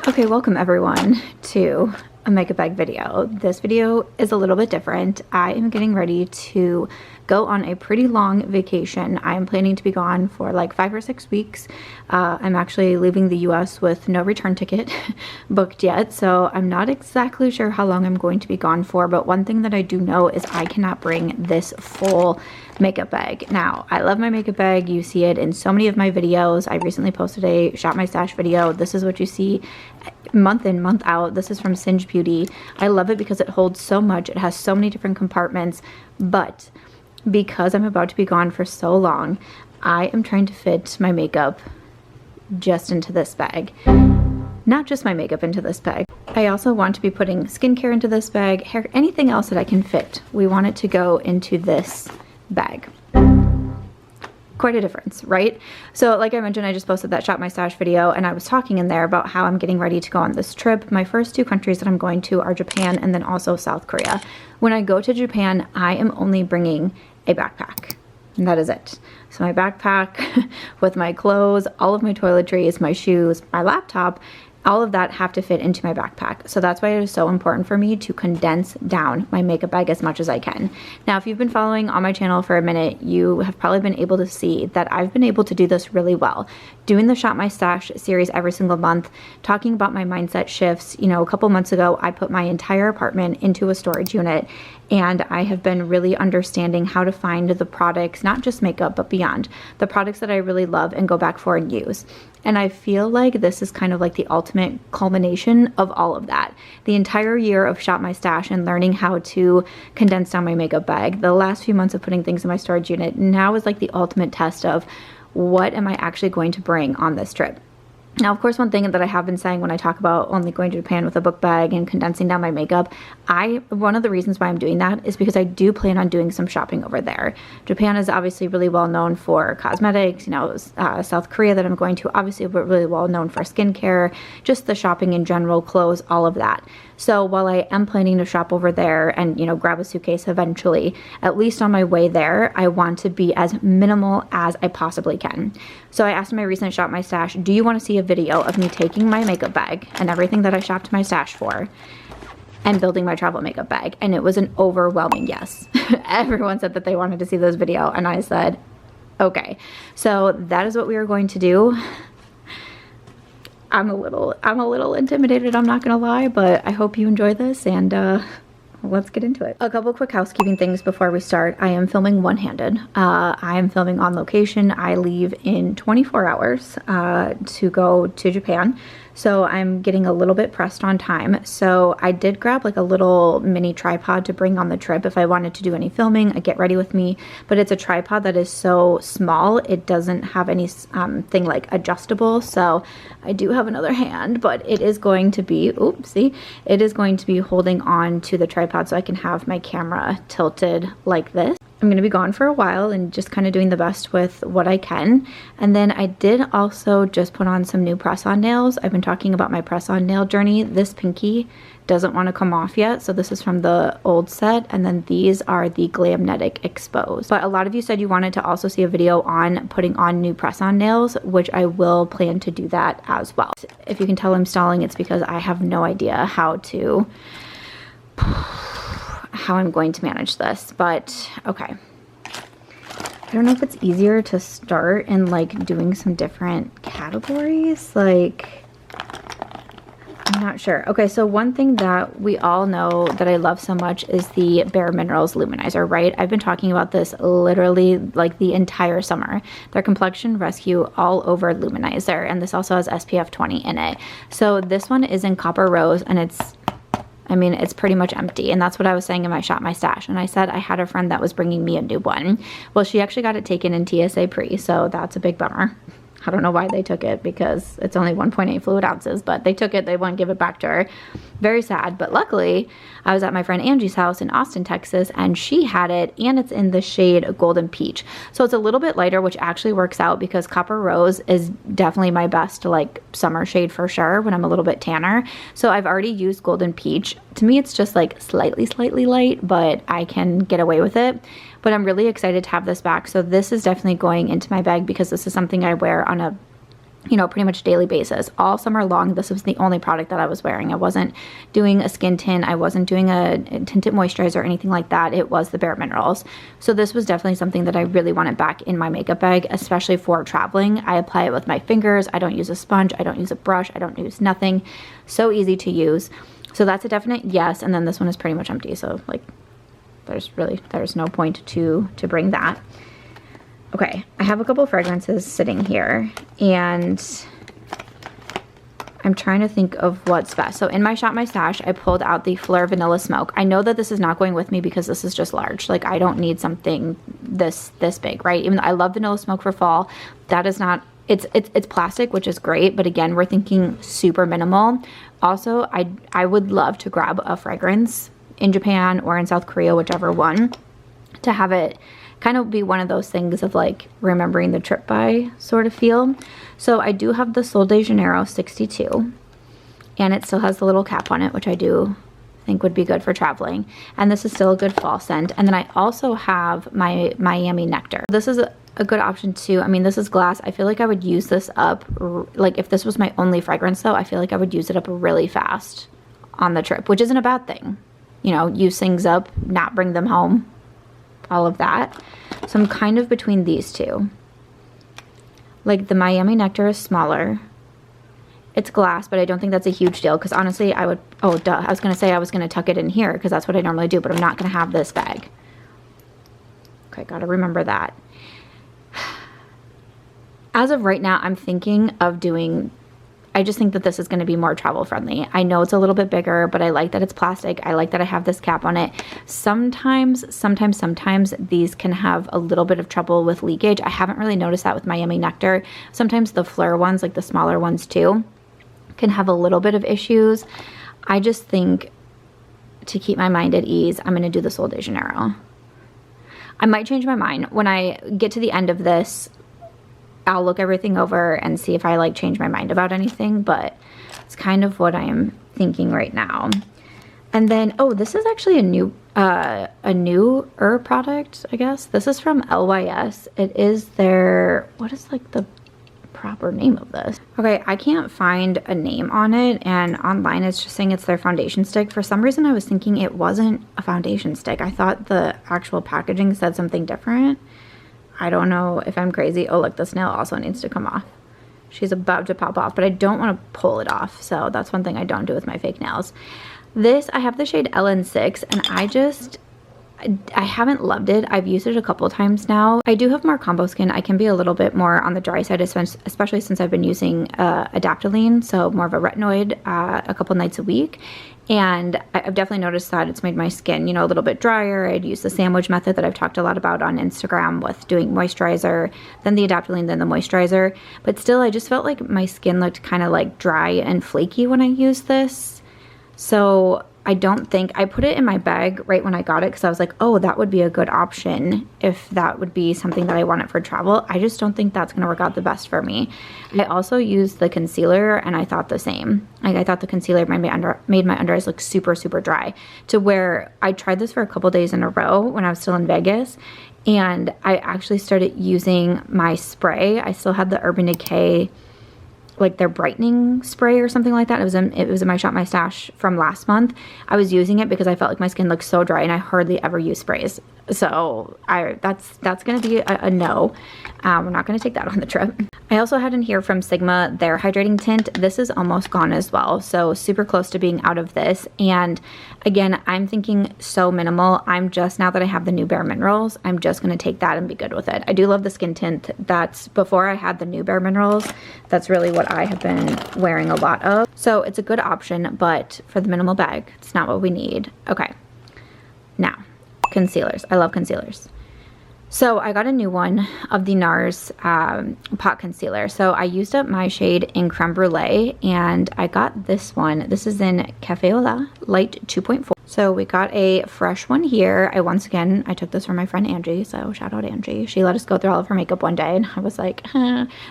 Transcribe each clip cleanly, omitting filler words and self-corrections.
Okay, welcome everyone to a makeup bag video. This video is a little bit different. I am getting ready to go on a pretty long vacation. I am planning to be gone for like 5 or 6 weeks. I'm actually leaving the US with no return ticket booked yet, so I'm not exactly sure how long I'm going to be gone for, but one thing that I do know is I cannot bring this full makeup bag. Now, I love my makeup bag. You see it in so many of my videos. I recently posted a Shop My Stash video. This is what you see month in, month out. This is from Singe Beauty. I love it because it holds so much. It has so many different compartments, but because I'm about to be gone for so long, I am trying to fit my makeup just into this bag. Not just my makeup into this bag. I also want to be putting skincare into this bag, hair, anything else that I can fit. We want it to go into this bag. Quite a difference, right? So like I mentioned, I just posted that Shop My Stash video and I was talking in there about how I'm getting ready to go on this trip. My first 2 countries that I'm going to are Japan and then also South Korea. When I go to Japan, I am only bringing a backpack. And that is it. So my backpack with my clothes, all of my toiletries, my shoes, my laptop, all of that have to fit into my backpack. So that's why it is so important for me to condense down my makeup bag as much as I can. Now, if you've been following on my channel for a minute, you have probably been able to see that I've been able to do this really well. Doing the Shop My Stash series every single month, talking about my mindset shifts. You know, a couple months ago, I put my entire apartment into a storage unit, and I have been really understanding how to find the products, not just makeup, but beyond, the products that I really love and go back for and use. And I feel like this is kind of like the ultimate culmination of all of that. The entire year of Shop My Stash and learning how to condense down my makeup bag, the last few months of putting things in my storage unit, now is like the ultimate test of what am I actually going to bring on this trip. Now, of course, one thing that I have been saying when I talk about only going to Japan with a book bag and condensing down my makeup, one of the reasons why I'm doing that is because I do plan on doing some shopping over there. Japan is obviously really well known for cosmetics, you know, South Korea that I'm going to, obviously really well known for skincare, just the shopping in general, clothes, all of that. So while I am planning to shop over there and, you know, grab a suitcase eventually, at least on my way there, I want to be as minimal as I possibly can. So I asked my recent Shop My Stash, do you want to see a video of me taking my makeup bag and everything that I shopped my stash for and building my travel makeup bag? And it was an overwhelming yes. Everyone said that they wanted to see this video, and I said, okay. So that is what we are going to do. I'm a little intimidated, I'm not gonna lie, but I hope you enjoy this, and let's get into it. A couple quick housekeeping things before we start. I am filming one-handed. I am filming on location. I leave in 24 hours to go to Japan. So I'm getting a little bit pressed on time. So I did grab like a little mini tripod to bring on the trip if I wanted to do any filming, Get Ready With Me, but it's a tripod that is so small, it doesn't have any thing like adjustable. So I do have another hand, but it is going to be, oopsie, it is going to be holding on to the tripod so I can have my camera tilted like this. I'm going to be gone for a while and just kind of doing the best with what I can. And then I did also just put on some new press-on nails. I've been talking about my press-on nail journey. This pinky doesn't want to come off yet, so this is from the old set, and then these are the Glamnetic Exposed. But a lot of you said you wanted to also see a video on putting on new press-on nails, which I will plan to do that as well. If you can tell I'm stalling, it's because I have no idea how I'm going to manage this, but okay. I don't know if it's easier to start in like doing some different categories, like I'm not sure. Okay, so one thing that we all know that I love so much is the Bare Minerals Luminizer, right? I've been talking about this literally like the entire summer. Their Complexion Rescue All Over Luminizer, and this also has SPF 20 in it. So this one is in Copper Rose, and it's pretty much empty, and that's what I was saying in my Shop My Stash. And I said I had a friend that was bringing me a new one. Well, she actually got it taken in TSA pre, so that's a big bummer. I don't know why they took it because it's only 1.8 fluid ounces, but they took it, they wouldn't give it back to her. Very sad, but luckily I was at my friend Angie's house in Austin, Texas, and she had it, and it's in the shade Golden Peach. So it's a little bit lighter, which actually works out because Copper Rose is definitely my best like summer shade for sure when I'm a little bit tanner. So I've already used Golden Peach. To me, it's just like slightly light, but I can get away with it. But I'm really excited to have this back. So this is definitely going into my bag because this is something I wear on a you know, pretty much daily basis. All summer long, this was the only product that I was wearing. I wasn't doing a skin tint. I wasn't doing a tinted moisturizer or anything like that. It was the Bare Minerals. So this was definitely something that I really wanted back in my makeup bag, especially for traveling. I apply it with my fingers. I don't use a sponge. I don't use a brush. I don't use nothing. So easy to use. So that's a definite yes. And then this one is pretty much empty. So like there's no point to bring that. Okay, I have a couple fragrances sitting here, and I'm trying to think of what's best. So in my Shop My Stash, I pulled out the Fleur Vanilla Smoke. I know that this is not going with me because this is just large. Like, I don't need something this big, right? Even though I love Vanilla Smoke for fall, that is not, it's plastic, which is great, but again, we're thinking super minimal. Also, I would love to grab a fragrance in Japan or in South Korea, whichever one, to have it kind of be one of those things of like remembering the trip by sort of feel. So I do have the Sol de Janeiro 62, and it still has the little cap on it, which I do think would be good for traveling. And this is still a good fall scent. And then I also have my Miami Nectar. This is a good option too. I mean, this is glass. I feel like I would use this up, like if this was my only fragrance though, I feel like I would use it up really fast on the trip, which isn't a bad thing. You know, use things up, not bring them home, all of that. So I'm kind of between these two. Like the Miami Nectar is smaller. It's glass, but I don't think that's a huge deal because honestly I would, oh duh, I was going to say I was going to tuck it in here because that's what I normally do, but I'm not going to have this bag. Okay, got to remember that. As of right now, I'm thinking of doing, I just think that this is going to be more travel friendly. I know it's a little bit bigger, but I like that it's plastic. I like that I have this cap on it. Sometimes these can have a little bit of trouble with leakage. I haven't really noticed that with Miami Nectar. Sometimes the Fleur ones, like the smaller ones too, can have a little bit of issues. I just think to keep my mind at ease, I'm going to do the Sol de Janeiro. I might change my mind. When I get to the end of this, I'll look everything over and see if I like change my mind about anything, but it's kind of what I'm thinking right now. And then, oh, this is actually a newer product, I guess. This is from LYS. It is their, what is like the proper name of this? Okay, I can't find a name on it, and online it's just saying it's their foundation stick. For some reason I was thinking it wasn't a foundation stick. I thought the actual packaging said something different. I don't know if I'm crazy. Oh, look, this nail also needs to come off. She's about to pop off, but I don't want to pull it off. So that's one thing I don't do with my fake nails. This, I have the shade LN6, and I haven't loved it. I've used it a couple times now. I do have more combo skin. I can be a little bit more on the dry side, especially since I've been using adaptoline, so more of a retinoid a couple nights a week. And I've definitely noticed that it's made my skin, you know, a little bit drier. I'd use the sandwich method that I've talked a lot about on Instagram with doing moisturizer, then the adaptoline, then the moisturizer. But still, I just felt like my skin looked kind of like dry and flaky when I used this. So I don't think, I put it in my bag right when I got it because I was like, oh, that would be a good option if that would be something that I wanted for travel. I just don't think that's going to work out the best for me. I also used the concealer and I thought the same. Like, I thought the concealer made my under eyes look super, super dry, to where I tried this for a couple days in a row when I was still in Vegas, and I actually started using my spray. I still had the Urban Decay, like their brightening spray or something like that. It was in my Shop My Stash from last month. I was using it because I felt like my skin looked so dry, and I hardly ever use sprays. So that's gonna be a no. We're not gonna take that on the trip. I also had in here from Sigma their hydrating tint. This is almost gone as well, so super close to being out of this. And again, I'm thinking so minimal. I'm just, now that I have the new Bare Minerals, I'm just gonna take that and be good with it. I do love the skin tint. That's before I had the new Bare Minerals. That's really what I have been wearing a lot of. So it's a good option, but for the minimal bag, it's not what we need. Okay, now concealers. I love concealers. So I got a new one of the Nars pot concealer. So I used up my shade in Creme Brulee, and I got this one. This is in Cafe au Lait Light 2.4. So we got a fresh one here. I took this from my friend Angie, so shout out Angie. She let us go through all of her makeup one day, and I was like,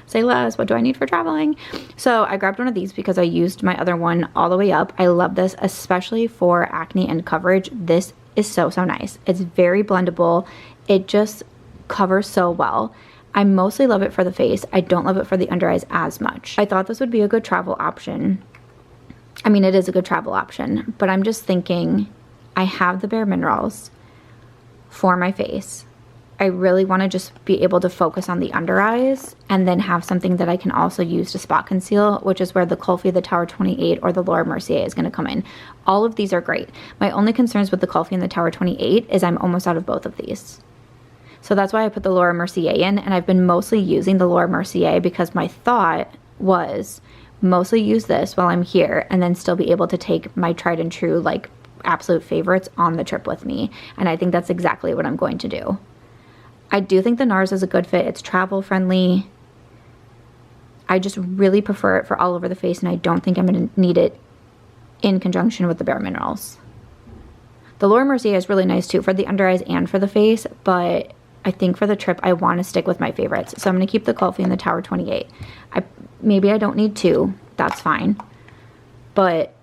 say less, what do I need for traveling? So I grabbed one of these because I used my other one all the way up. I love this, especially for acne and coverage. This is so, so nice. It's very blendable. It just covers so well. I mostly love it for the face. I don't love it for the under eyes as much. I thought this would be a good travel option. I mean, it is a good travel option, but I'm just thinking I have the Bare Minerals for my face. I really want to just be able to focus on the under eyes and then have something that I can also use to spot conceal, which is where the Kulfi, the Tower 28, or the Laura Mercier is going to come in. All of these are great. My only concerns with the Kulfi and the Tower 28 is I'm almost out of both of these. So that's why I put the Laura Mercier in, and I've been mostly using the Laura Mercier because my thought was mostly use this while I'm here and then still be able to take my tried and true, like, absolute favorites on the trip with me. And I think that's exactly what I'm going to do. I do think the Nars is a good fit. It's travel friendly. I just really prefer it for all over the face, and I don't think I'm going to need it in conjunction with the Bare Minerals. The Laura Mercier is really nice too for the under eyes and for the face, but I think for the trip I want to stick with my favorites. So I'm going to keep the Kulfi and the Tower 28. Maybe I don't need two. That's fine. But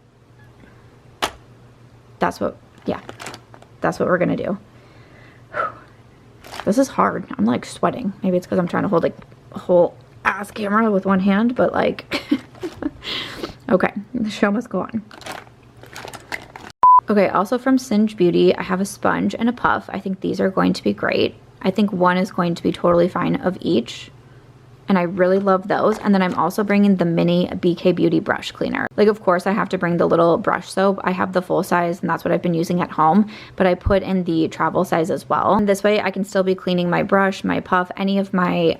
that's what we're going to do. This is hard. I'm like sweating. Maybe it's because I'm trying to hold like a whole ass camera with one hand, but like, okay, the show must go on. Okay, also from Singe Beauty, I have a sponge and a puff. I think these are going to be great. I think one is going to be totally fine of each. And I really love those. And then I'm also bringing the mini BK Beauty brush cleaner. Like, of course, I have to bring the little brush soap. I have the full size, and that's what I've been using at home. But I put in the travel size as well. And this way, I can still be cleaning my brush, my puff, any of my,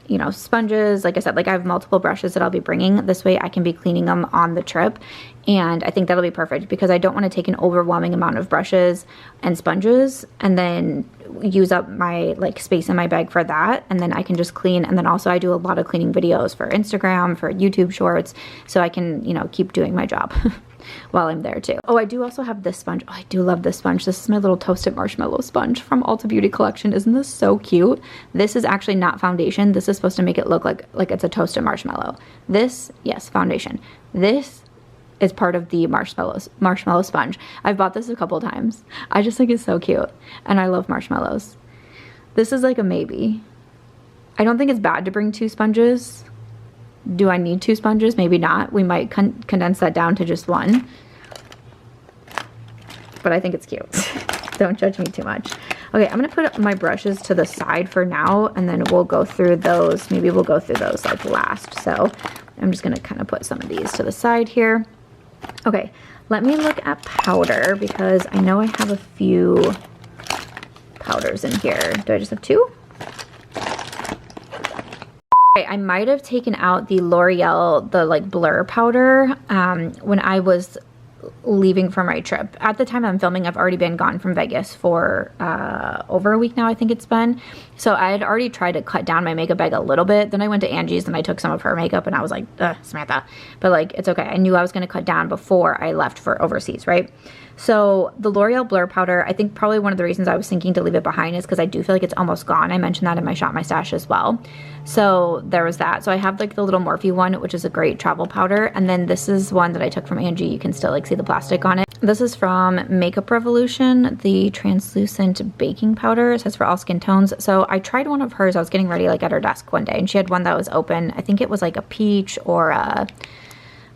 you know, sponges. Like I said, like I have multiple brushes that I'll be bringing. This way, I can be cleaning them on the trip. And I think that'll be perfect because I don't want to take an overwhelming amount of brushes and sponges and then use up my like space in my bag for that. And then I can just clean. And then also I do a lot of cleaning videos for Instagram, for YouTube shorts, so I can, you know, keep doing my job while I'm there too. Oh, I do also have this sponge. Oh, I do love this sponge. This is my little toasted marshmallow sponge from Ulta Beauty collection. Isn't this so cute? This is actually not foundation. This is supposed to make it look like it's a toasted marshmallow. This, yes, foundation. This is part of the marshmallow sponge. I've bought this a couple times. I just think it's so cute, and I love marshmallows. This is like a maybe. I don't think it's bad to bring two sponges. Do I need two sponges? Maybe not. We might condense that down to just one. But I think it's cute. Don't judge me too much. Okay, I'm gonna put my brushes to the side for now, and then we'll go through those. Maybe we'll go through those like last. So I'm just gonna kind of put some of these to the side here. Okay, let me look at powder because I know I have a few powders in here. Do I just have two? Okay, I might have taken out the L'Oreal, the like blur powder when I was leaving for my trip. At the time I'm filming, I've already been gone from Vegas for over a week now, I think it's been. So I had already tried to cut down my makeup bag a little bit. Then I went to Angie's and I took some of her makeup and I was like, Samantha. But like, it's okay. I knew I was going to cut down before I left for overseas, right? So the L'Oreal Blur Powder, I think probably one of the reasons I was thinking to leave it behind is because I do feel like it's almost gone. I mentioned that in my Shop My Stash as well. So there was that. So I have like the little Morphe one, which is a great travel powder. And then this is one that I took from Angie. You can still like see the plastic on it. This is from Makeup Revolution, the translucent baking powder. It says for all skin tones. So I tried one of hers. I was getting ready like at her desk one day and she had one that was open. I think it was like a peach or a...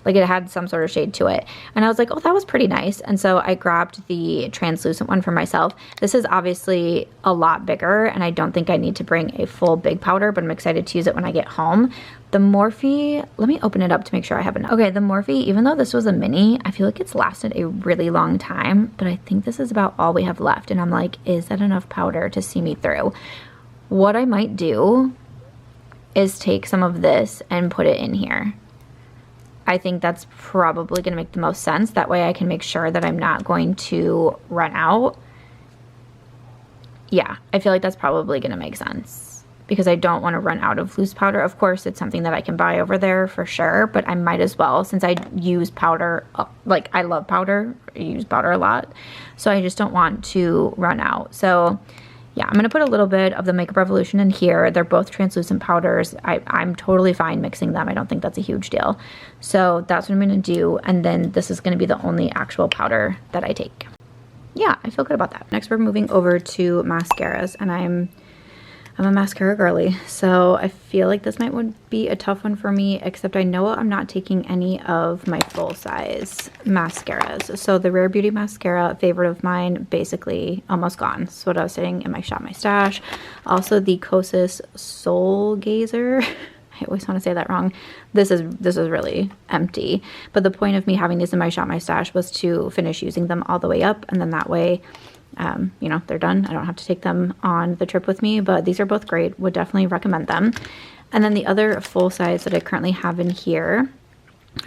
like it had some sort of shade to it. And I was like, oh, that was pretty nice. And so I grabbed the translucent one for myself. This is obviously a lot bigger and I don't think I need to bring a full big powder, but I'm excited to use it when I get home. The Morphe, let me open it up to make sure I have enough. Okay, the Morphe, even though this was a mini, I feel like it's lasted a really long time, but I think this is about all we have left. And I'm like, is that enough powder to see me through? What I might do is take some of this and put it in here. I think that's probably going to make the most sense. That way I can make sure that I'm not going to run out. Yeah, I feel like that's probably going to make sense because I don't want to run out of loose powder. Of course, it's something that I can buy over there for sure, but I might as well since I use powder. Like I love powder. I use powder a lot. So I just don't want to run out. So yeah, I'm going to put a little bit of the Makeup Revolution in here. They're both translucent powders. I'm totally fine mixing them. I don't think that's a huge deal. So that's what I'm going to do. And then this is going to be the only actual powder that I take. Yeah, I feel good about that. Next, we're moving over to mascaras. And I'm I'm a mascara girly, so I feel like this would be a tough one for me, except I know I'm not taking any of my full-size mascaras. So the Rare Beauty mascara, favorite of mine, basically almost gone. That's what I was saying in my Shop My Stash. Also the Kosas Soul Gazer. I always want to say that wrong. This is really empty. But the point of me having these in my Shop My Stash was to finish using them all the way up, and then that way you know, they're done. I don't have to take them on the trip with me, but these are both great. Would definitely recommend them. And then the other full size that I currently have in here,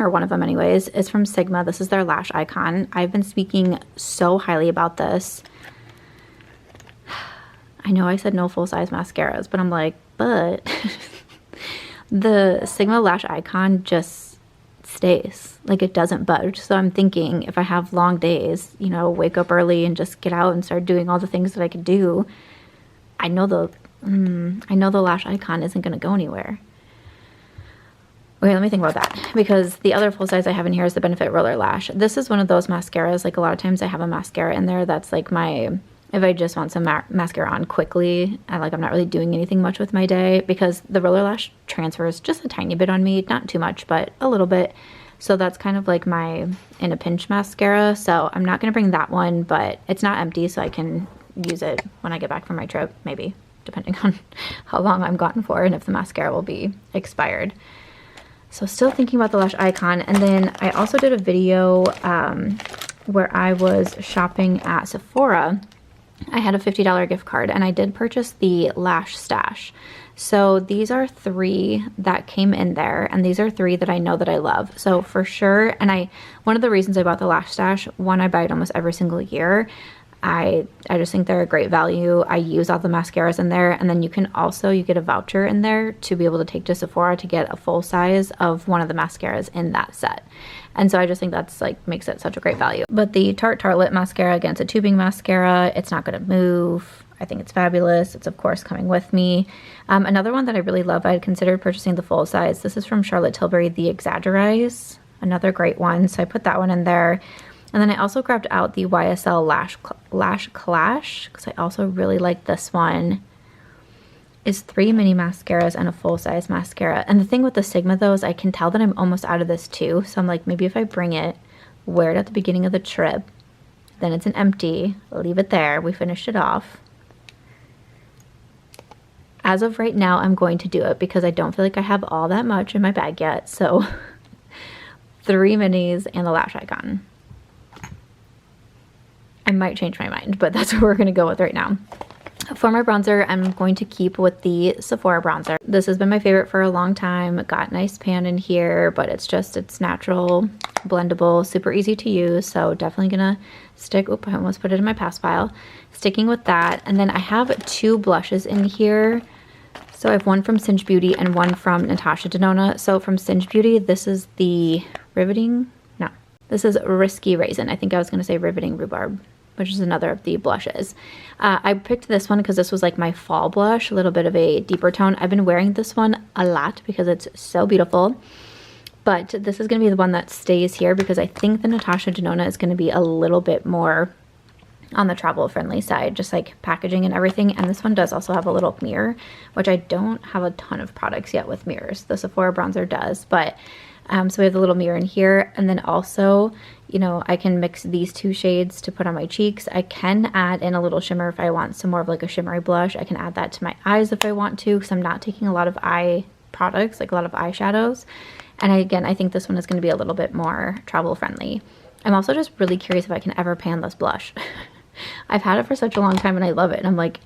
or one of them anyways, is from Sigma. This is their Lash Icon. I've been speaking so highly about this. I know I said no full size mascaras, but I'm like, but the Sigma Lash Icon just stays. Like, it doesn't budge. So I'm thinking if I have long days, you know, wake up early and just get out and start doing all the things that I could do, I know the Lash Icon isn't going to go anywhere. Okay, let me think about that, because the other full size I have in here is the Benefit Roller Lash. This is one of those mascaras, like a lot of times I have a mascara in there that's like my, if I just want some mascara on quickly, and like I'm not really doing anything much with my day, because the Roller Lash transfers just a tiny bit on me, not too much, but a little bit. So that's kind of like my in a pinch mascara. So I'm not going to bring that one, but it's not empty, so I can use it when I get back from my trip, maybe, depending on how long I'm gone for and if the mascara will be expired. So still thinking about the Lash Icon. And then I also did a video where I was shopping at Sephora. I had a $50 gift card, and I did purchase the Lash Stash. So these are 3 that came in there, and these are 3 that I know that I love. So for sure, and one of the reasons I bought the Lash Stash, one, I buy it almost every single year. I just think they're a great value. I use all the mascaras in there, and then you get a voucher in there to be able to take to Sephora to get a full size of one of the mascaras in that set. And so I just think that's like makes it such a great value. But the Tarte Tartelette mascara, again, it's a tubing mascara. It's not going to move. I think it's fabulous. It's of course coming with me. Another one that I really love, I had considered purchasing the full size. This is from Charlotte Tilbury, the Exaggerize. Another great one. So I put that one in there. And then I also grabbed out the YSL Lash Clash, because I also really like this one. Is 3 mini mascaras and a full-size mascara. And the thing with the Sigma, though, is I can tell that I'm almost out of this too. So I'm like, maybe if I bring it, wear it at the beginning of the trip, then it's an empty, leave it there, we finished it off. As of right now, I'm going to do it because I don't feel like I have all that much in my bag yet. So 3 minis and the Lash Icon. I might change my mind, but that's what we're going to go with right now. For my bronzer, I'm going to keep with the Sephora bronzer. This has been my favorite for a long time. Got nice pan in here, but it's natural, blendable, super easy to use. So definitely gonna stick, oop, I almost put it in my pass file. Sticking with that. And then I have 2 blushes in here. So I have one from Singe Beauty and one from Natasha Denona. So from Singe Beauty, this is the this is Risky Raisin. I think I was gonna say Riveting Rhubarb, which is another of the blushes. I picked this one because this was like my fall blush, a little bit of a deeper tone. I've been wearing this one a lot because it's so beautiful. But this is going to be the one that stays here because I think the Natasha Denona is going to be a little bit more on the travel friendly side, just like packaging and everything. And this one does also have a little mirror, which I don't have a ton of products yet with mirrors. The Sephora bronzer does, but so we have the little mirror in here. And then also, you know, I can mix these 2 shades to put on my cheeks. I can add in a little shimmer if I want some more of like a shimmery blush. I can add that to my eyes if I want to, because I'm not taking a lot of eye products, like a lot of eyeshadows. And again, I think this one is going to be a little bit more travel friendly. I'm also just really curious if I can ever pan this blush. I've had it for such a long time and I love it. And I'm like,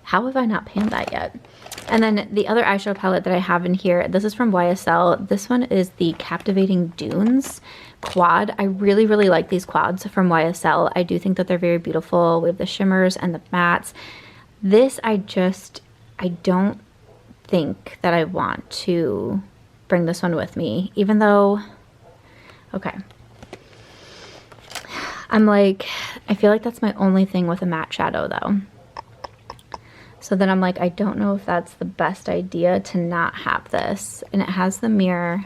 how have I not panned that yet? And then the other eyeshadow palette that I have in here, this is from YSL. This one is the Captivating Dunes quad. I really, really like these quads from YSL. I do think that they're very beautiful. We have the shimmers and the mattes. This, I don't think that I want to bring this one with me, even though, okay. I'm like, I feel like that's my only thing with a matte shadow though. So then I'm like, I don't know if that's the best idea to not have this. And it has the mirror.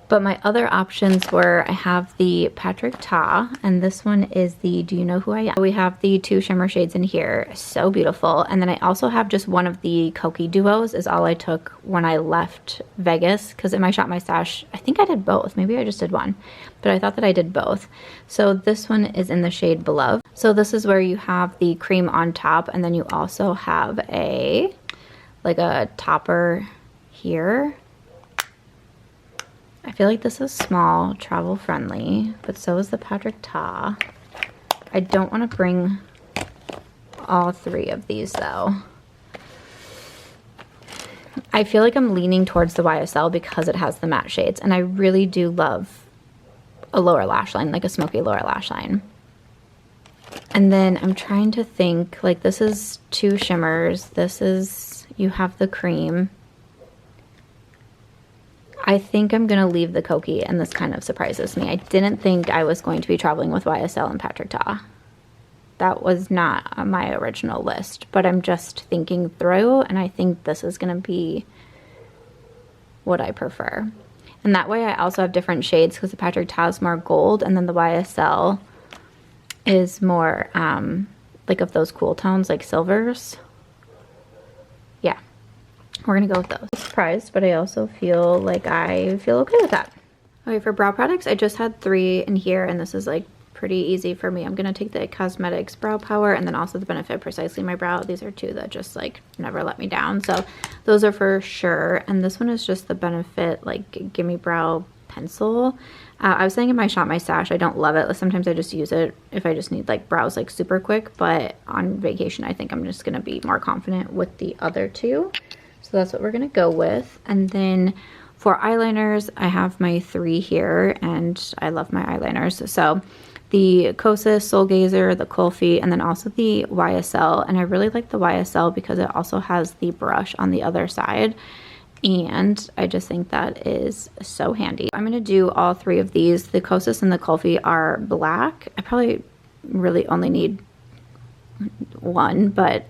But my other options were, I have the Patrick Ta, and this one is the Do You Know Who I Am? We have the 2 shimmer shades in here, so beautiful. And then I also have just one of the Koki duos is all I took when I left Vegas, because in my Shop My Stash, I think I did both. Maybe I just did one, but I thought that I did both. So this one is in the shade Beloved. So this is where you have the cream on top, and then you also have a, like a topper here. I feel like this is small, travel friendly, but so is the Patrick Ta. I don't want to bring all 3 of these though. I feel like I'm leaning towards the YSL because it has the matte shades, and I really do love a lower lash line, like a smoky lower lash line. And then I'm trying to think, like this is 2 shimmers, this is, you have the cream. I think I'm going to leave the Koki, and this kind of surprises me. I didn't think I was going to be traveling with YSL and Patrick Ta. That was not on my original list, but I'm just thinking through, and I think this is going to be what I prefer. And that way I also have different shades, because the Patrick Ta is more gold, and then the YSL is more like of those cool tones, like silvers. Yeah. We're gonna go with those. I'm surprised, but I also feel like I feel okay with that. Okay, for brow products, I just had 3 in here, and this is like pretty easy for me. I'm gonna take the Cosmetics Brow Power, and then also the Benefit Precisely My Brow. These are 2 that just like never let me down, so those are for sure. And this one is just the Benefit like Gimme Brow Pencil. I was saying in my Shop My Stash, I don't love it. Sometimes I just use it if I just need like brows like super quick, but on vacation I think I'm just gonna be more confident with the other 2. So that's what we're gonna go with. And then for eyeliners, I have my 3 here, and I love my eyeliners. So the Kosas Soul Gazer, the Kulfi, and then also the YSL. And I really like the YSL because it also has the brush on the other side. And I just think that is so handy. I'm gonna do all 3 of these. The Kosas and the Kulfi are black. I probably really only need 1, but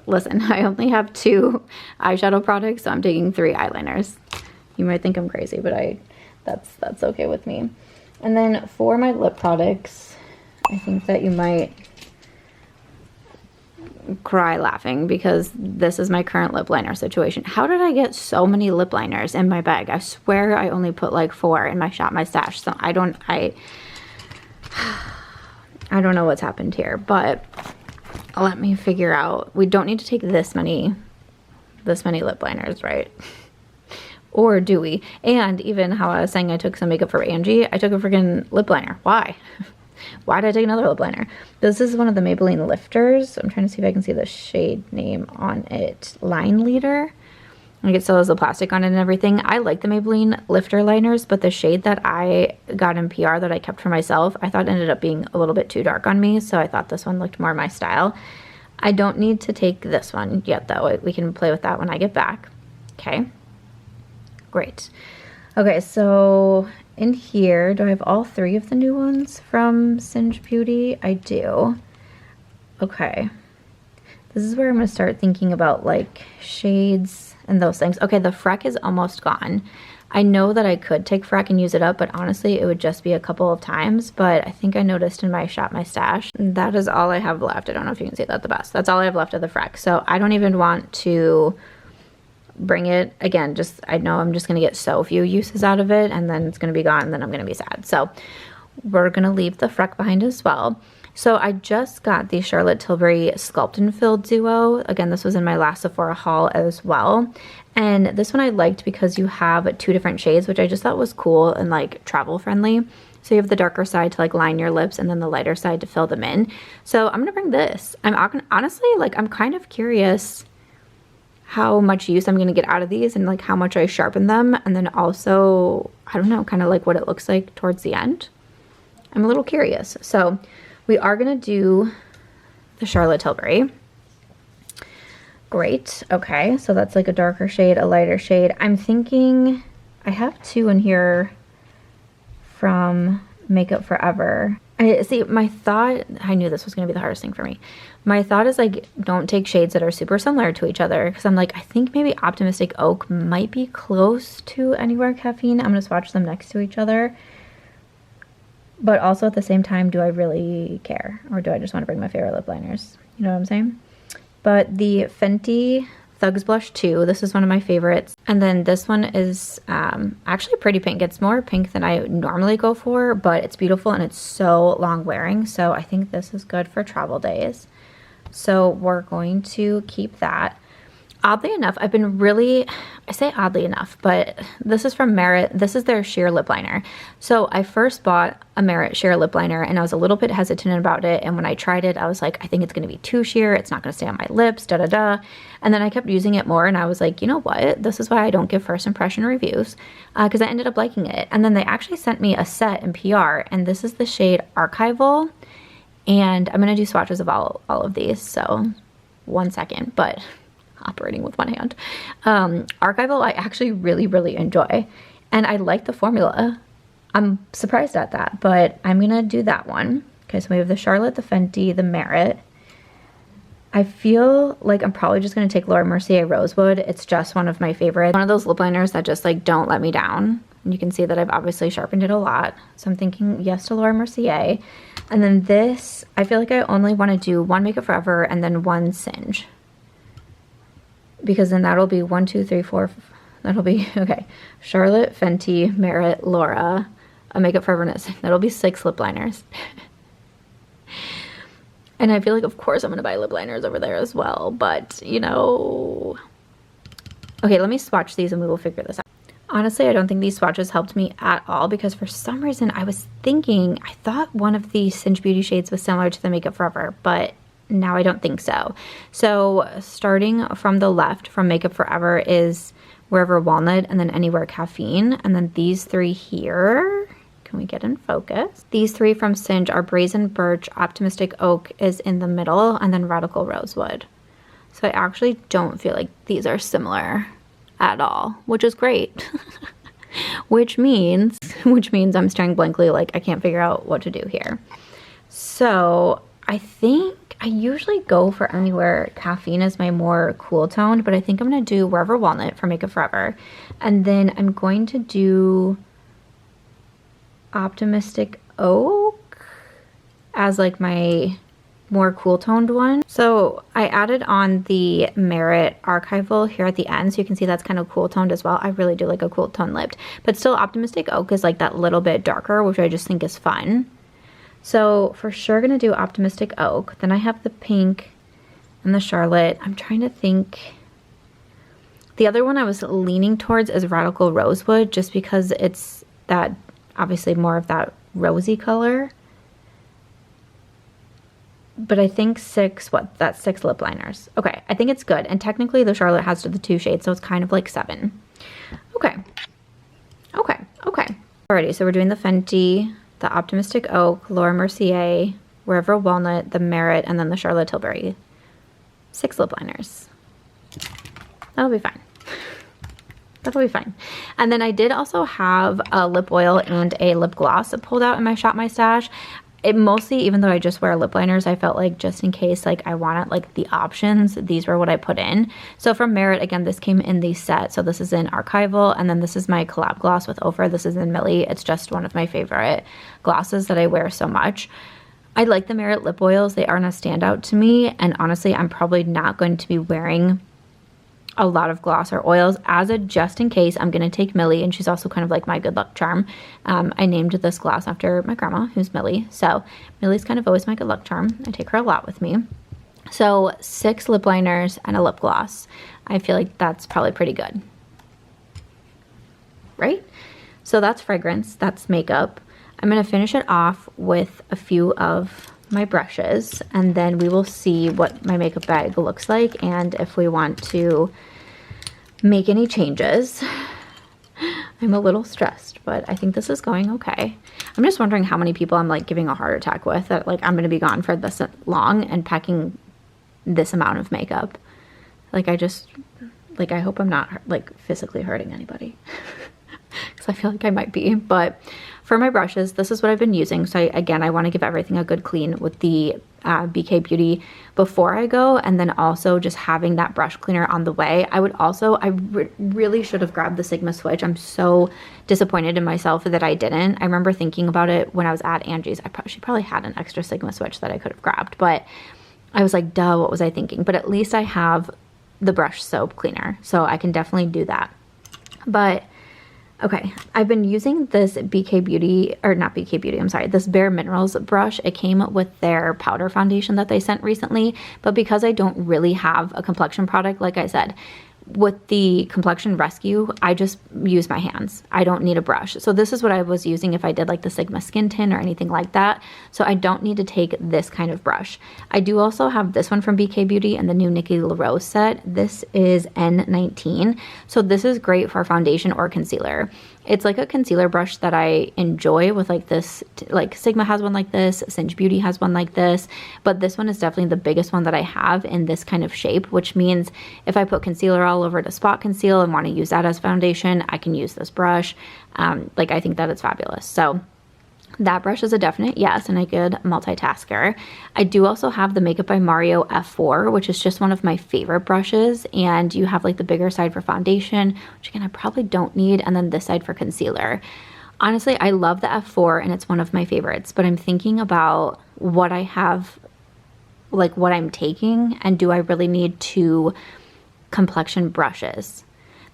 listen, I only have 2 eyeshadow products, so I'm taking 3 eyeliners. You might think I'm crazy, but that's okay with me. And then for my lip products, I think that you might cry laughing, because this is my current lip liner situation. How did I get so many lip liners in my bag? I swear I only put like 4 in my Shop My Stash, so I don't know what's happened here, but let me figure out. We don't need to take this many lip liners, right? Or do we? And even how I was saying I took some makeup for Angie, I took a freaking lip liner. Why? Why did I take another lip liner? This is one of the Maybelline Lifters. I'm trying to see if I can see the shade name on it. Line Leader. Like it still has the plastic on it and everything. I like the Maybelline Lifter liners, but the shade that I got in PR that I kept for myself, I thought ended up being a little bit too dark on me, so I thought this one looked more my style. I don't need to take this one yet, though. We can play with that when I get back. Okay. Great. Okay, so in here, do I have all 3 of the new ones from Singe Beauty? I do. Okay. This is where I'm going to start thinking about like shades and those things. Okay, the Freck is almost gone. I know that I could take Freck and use it up, but honestly, it would just be a couple of times. But I think I noticed in my Shop My Stash, that is all I have left. I don't know if you can see that the best. That's all I have left of the Freck. So I don't even want to bring it again. Just, I know I'm just going to get so few uses out of it, and then it's going to be gone, and then I'm going to be sad. So we're going to leave the Freck behind as well. So I just got the Charlotte Tilbury Sculpt and Fill Duo. Again, this was in my last Sephora haul as well. And this one I liked because you have 2 different shades, which I just thought was cool and like travel friendly. So you have the darker side to like line your lips, and then the lighter side to fill them in. So I'm gonna bring this. I'm honestly, like, I'm kind of curious how much use I'm gonna get out of these, and like how much I sharpen them, and then also, I don't know, kind of like what it looks like towards the end. I'm a little curious. So we are gonna do the Charlotte Tilbury. Great. Okay, so that's like a darker shade, a lighter shade. I'm thinking I have 2 in here from Makeup Forever. I see, my thought, I knew this was going to be the hardest thing for me. My thought is like, don't take shades that are super similar to each other, because I'm like, I think maybe Optimistic Oak might be close to Anywhere Caffeine. I'm going to swatch them next to each other. But also at the same time, do I really care? Or do I just want to bring my favorite lip liners? You know what I'm saying? But the Fenty Thugs Blush 2, this is one of my favorites. And then this one is actually pretty pink. It's more pink than I normally go for, but it's beautiful and it's so long wearing. So I think this is good for travel days. So we're going to keep that. Oddly enough, I've been really, I say oddly enough, but this is from Merit. This is their sheer lip liner. So I first bought a Merit sheer lip liner and I was a little bit hesitant about it. And when I tried it, I was like, I think it's going to be too sheer. It's not going to stay on my lips, da da da. And then I kept using it more and I was like, you know what? This is why I don't give first impression reviews, because I ended up liking it. And then they actually sent me a set in PR, and this is the shade Archival. And I'm going to do swatches of all of these. So 1 second, but operating with one hand. Archival I actually really enjoy, and I like the formula. I'm surprised at that, but I'm gonna do that one. Okay, so we have the Charlotte, the Fenty, the Merit. I feel like I'm probably just gonna take Laura Mercier Rosewood. It's just one of my favorites. One of those lip liners that just like don't let me down. And you can see that I've obviously sharpened it a lot. So I'm thinking yes to Laura Mercier. And then this, I feel like I only wanna do one Makeup Forever and then one Singe, because then that'll be 1, 2, 3, 4. That'll be, okay, Charlotte, Fenty, Merit, Laura, a Makeup Forever, that'll be 6 lip liners. And I feel like, of course, I'm going to buy lip liners over there as well, but, you know. Okay, let me swatch these and we will figure this out. Honestly, I don't think these swatches helped me at all, because for some reason I was thinking, I thought one of the Singe Beauty shades was similar to the Makeup Forever, but now I don't think so. So starting from the left from Makeup Forever is Wherever Walnut, and then Anywhere Caffeine, and then these 3 here, can we get in focus? These 3 from Singe are Brazen Birch, Optimistic Oak is in the middle, and then Radical Rosewood. So I actually don't feel like these are similar at all, which is great. which means I'm staring blankly like I can't figure out what to do here. So I think I usually go for Anywhere Caffeine as my more cool toned, but I think I'm going to do Wherever Walnut for Makeup Forever. And then I'm going to do Optimistic Oak as like my more cool toned one. So I added on the Merit Archival here at the end, so you can see that's kind of cool toned as well. I really do like a cool tone lipped, but still Optimistic Oak is like that little bit darker, which I just think is fun. So for sure gonna do Optimistic Oak. Then I have the pink and the Charlotte. I'm trying to think. The other one I was leaning towards is Radical Rosewood, just because it's that, obviously more of that rosy color. But I think 6 lip liners. Okay, I think it's good. And technically the Charlotte has the 2 shades, so it's kind of like 7. Okay. Alrighty, so we're doing the Fenty, the Optimistic Oak, Laura Mercier, Wherever Walnut, the Merit, and then the Charlotte Tilbury. 6 lip liners. That'll be fine. That'll be fine. And then I did also have a lip oil and a lip gloss pulled out in my Shop My Stash. It mostly, even though I just wear lip liners, I felt like just in case like I wanted like the options, these were what I put in. So from Merit, again, this came in the set. So this is in Archival, and then this is my collab gloss with Oprah. This is in Millie. It's just one of my favorite glosses that I wear so much. I like the Merit lip oils. They aren't a standout to me. And honestly, I'm probably not going to be wearing a lot of gloss or oils. As a just in case, I'm going to take Millie, and she's also kind of like my good luck charm. I named this gloss after my grandma, who's Millie. So Millie's kind of always my good luck charm. I take her a lot with me. So 6 lip liners and a lip gloss. I feel like that's probably pretty good. Right? So that's fragrance. That's makeup. I'm going to finish it off with a few of my brushes, and then we will see what my makeup bag looks like and if we want to make any changes. I'm a little stressed, but I think this is going okay. I'm just wondering how many people I'm like giving a heart attack with, that like I'm gonna be gone for this long and packing this amount of makeup. Like I hope I'm not like physically hurting anybody because I feel like I might be. But For my brushes, this is what I've been using. So again, I want to give everything a good clean with the BK Beauty before I go, and then also just having that brush cleaner on the way. I would also, really should have grabbed the Sigma switch. I'm so disappointed in myself that I didn't. I remember thinking about it when I was at Angie's. She probably had an extra Sigma switch that I could have grabbed, but I was like, duh, what was I thinking? But at least I have the brush soap cleaner, so I can definitely do that. But okay, I've been using this BK Beauty, or not BK Beauty, I'm sorry, this Bare Minerals brush. It came with their powder foundation that they sent recently, but because I don't really have a complexion product, like I said, with the Complexion Rescue, I just use my hands. I don't need a brush. So this is what I was using if I did like the Sigma Skin Tint or anything like that. So I don't need to take this kind of brush. I do also have this one from BK Beauty and the new Niki LaRose set. This is N19. So this is great for foundation or concealer. It's like a concealer brush that I enjoy with like this, like Sigma has one like this, Singe Beauty has one like this, but this one is definitely the biggest one that I have in this kind of shape, which means if I put concealer all over to spot conceal and want to use that as foundation, I can use this brush. Like I think that it's fabulous. So that brush is a definite yes and a good multitasker. I do also have the Makeup by Mario F4, which is just one of my favorite brushes. And you have like the bigger side for foundation, which again, I probably don't need. And then this side for concealer. Honestly, I love the F4 and it's one of my favorites, but I'm thinking about what I have, like what I'm taking, and do I really need two complexion brushes?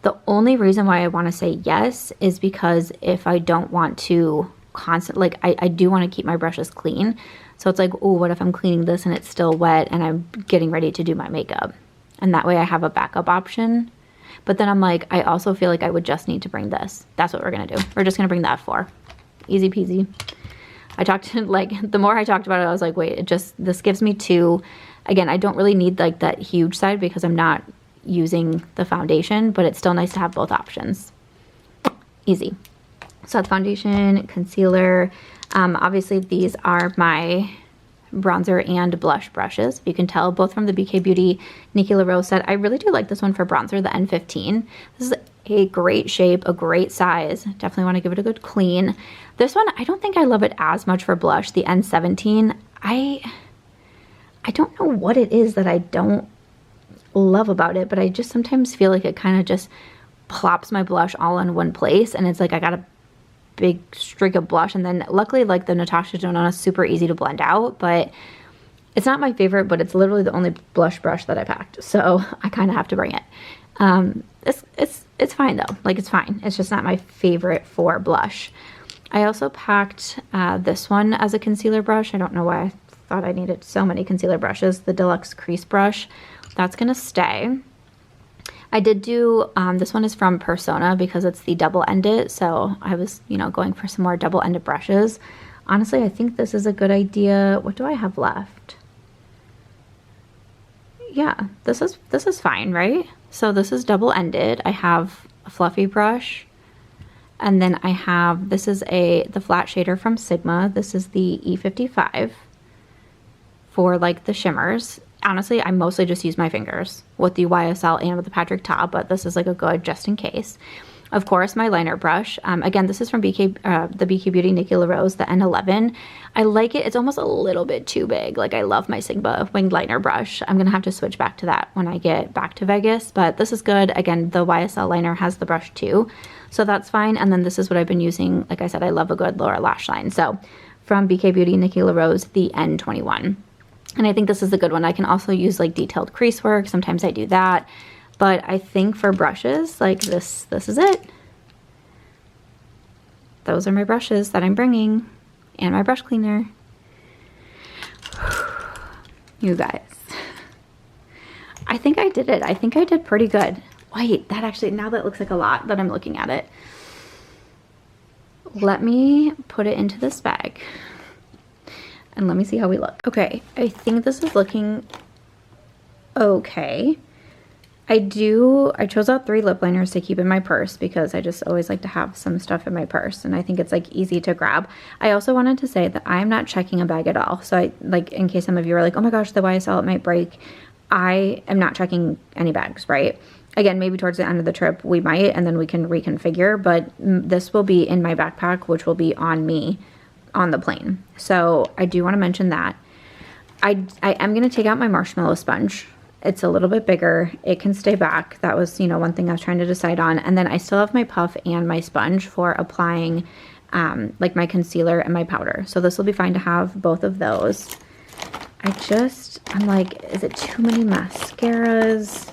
The only reason why I want to say yes is because if I don't want to like I do want to keep my brushes clean. So it's like, oh, what if I'm cleaning this and it's still wet and I'm getting ready to do my makeup? And that way I have a backup option. But then I'm like, I also feel like I would just need to bring this. That's what we're going to do. We're just going to bring the F4. Easy peasy. I talked to, like, the more I talked about it, I was like, wait, this gives me two. Again, I don't really need like that huge side because I'm not using the foundation, but it's still nice to have both options. Easy. So that's foundation, concealer. Obviously these are my bronzer and blush brushes. You can tell both from the BK Beauty Niki LaRose set. I really do like this one for bronzer, the N15. This is a great shape, a great size. Definitely want to give it a good clean. This one, I don't think I love it as much for blush, the N17. I don't know what it is that I don't love about it, but I just sometimes feel like it kind of just plops my blush all in one place, and it's like I got a big streak of blush. And then luckily, like the Natasha Denona is super easy to blend out, but it's not my favorite, but it's literally the only blush brush that I packed, so I kind of have to bring it. It's fine though, like it's fine. It's just not my favorite for blush. I also packed this one as a concealer brush. I don't know why I thought I needed so many concealer brushes. The Deluxe Crease Brush, that's gonna stay. I did do, this one is from Persona because it's the double-ended, so I was, you know, going for some more double-ended brushes. Honestly, I think this is a good idea. What do I have left? Yeah, this is fine, right? So this is double-ended. I have a fluffy brush, and then I have, this is the flat shader from Sigma. This is the E55 for like the shimmers. Honestly, I mostly just use my fingers with the YSL and with the Patrick top, but this is like a good just in case. Of course, my liner brush. Again, this is from the BK Beauty Niki LaRose, the N11. I like it. It's almost a little bit too big. Like I love my Sigma winged liner brush. I'm going to have to switch back to that when I get back to Vegas, but this is good. Again, the YSL liner has the brush too, so that's fine. And then this is what I've been using. Like I said, I love a good lower lash line. So from BK Beauty Niki LaRose, the N21. And I think this is a good one. I can also use like detailed crease work. Sometimes I do that. But I think for brushes, like this is it. Those are my brushes that I'm bringing. And my brush cleaner. You guys. I think I did it. I think I did pretty good. Wait, that actually, now that looks like a lot that I'm looking at it. Let me put it into this bag. And let me see how we look. Okay, I think this is looking okay. I chose out 3 lip liners to keep in my purse because I just always like to have some stuff in my purse, and I think it's like easy to grab. I also wanted to say that I'm not checking a bag at all. So I, like, in case some of you are like, oh my gosh, the YSL, it might break. I am not checking any bags, right? Again, maybe towards the end of the trip we might, and then we can reconfigure, but this will be in my backpack, which will be on me on the plane. So I do want to mention that. I am going to take out my Marshmallow Sponge. It's a little bit bigger. It can stay back. That was, you know, one thing I was trying to decide on. And then I still have my puff and my sponge for applying like my concealer and my powder. So this will be fine to have both of those. I'm like, is it too many mascaras?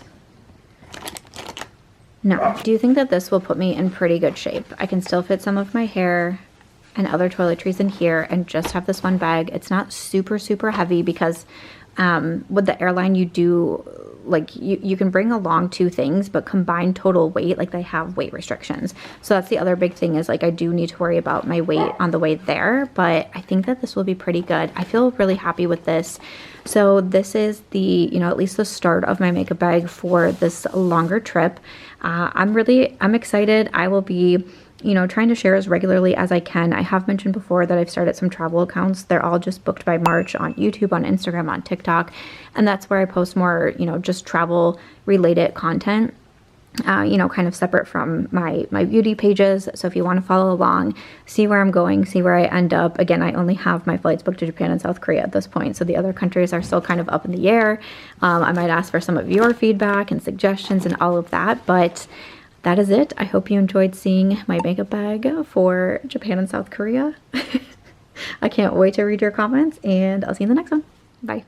No. I do think that this will put me in pretty good shape. I can still fit some of my hair and other toiletries in here and just have this one bag. It's not super, super heavy because with the airline you do, like, you can bring along 2 things, but combined total weight, like, they have weight restrictions. So that's the other big thing, is like I do need to worry about my weight on the way there, but I think that this will be pretty good. I feel really happy with this. So this is the, you know, at least the start of my makeup bag for this longer trip. I'm excited. I will be, you know, trying to share as regularly as I can. I have mentioned before that I've started some travel accounts. They're all just booked by March on YouTube, on Instagram, on TikTok. And that's where I post more, you know, just travel related content, you know, kind of separate from my beauty pages. So if you want to follow along, see where I'm going, see where I end up. Again, I only have my flights booked to Japan and South Korea at this point. So the other countries are still kind of up in the air. I might ask for some of your feedback and suggestions and all of that, but that is it. I hope you enjoyed seeing my makeup bag for Japan and South Korea. I can't wait to read your comments, and I'll see you in the next one. Bye.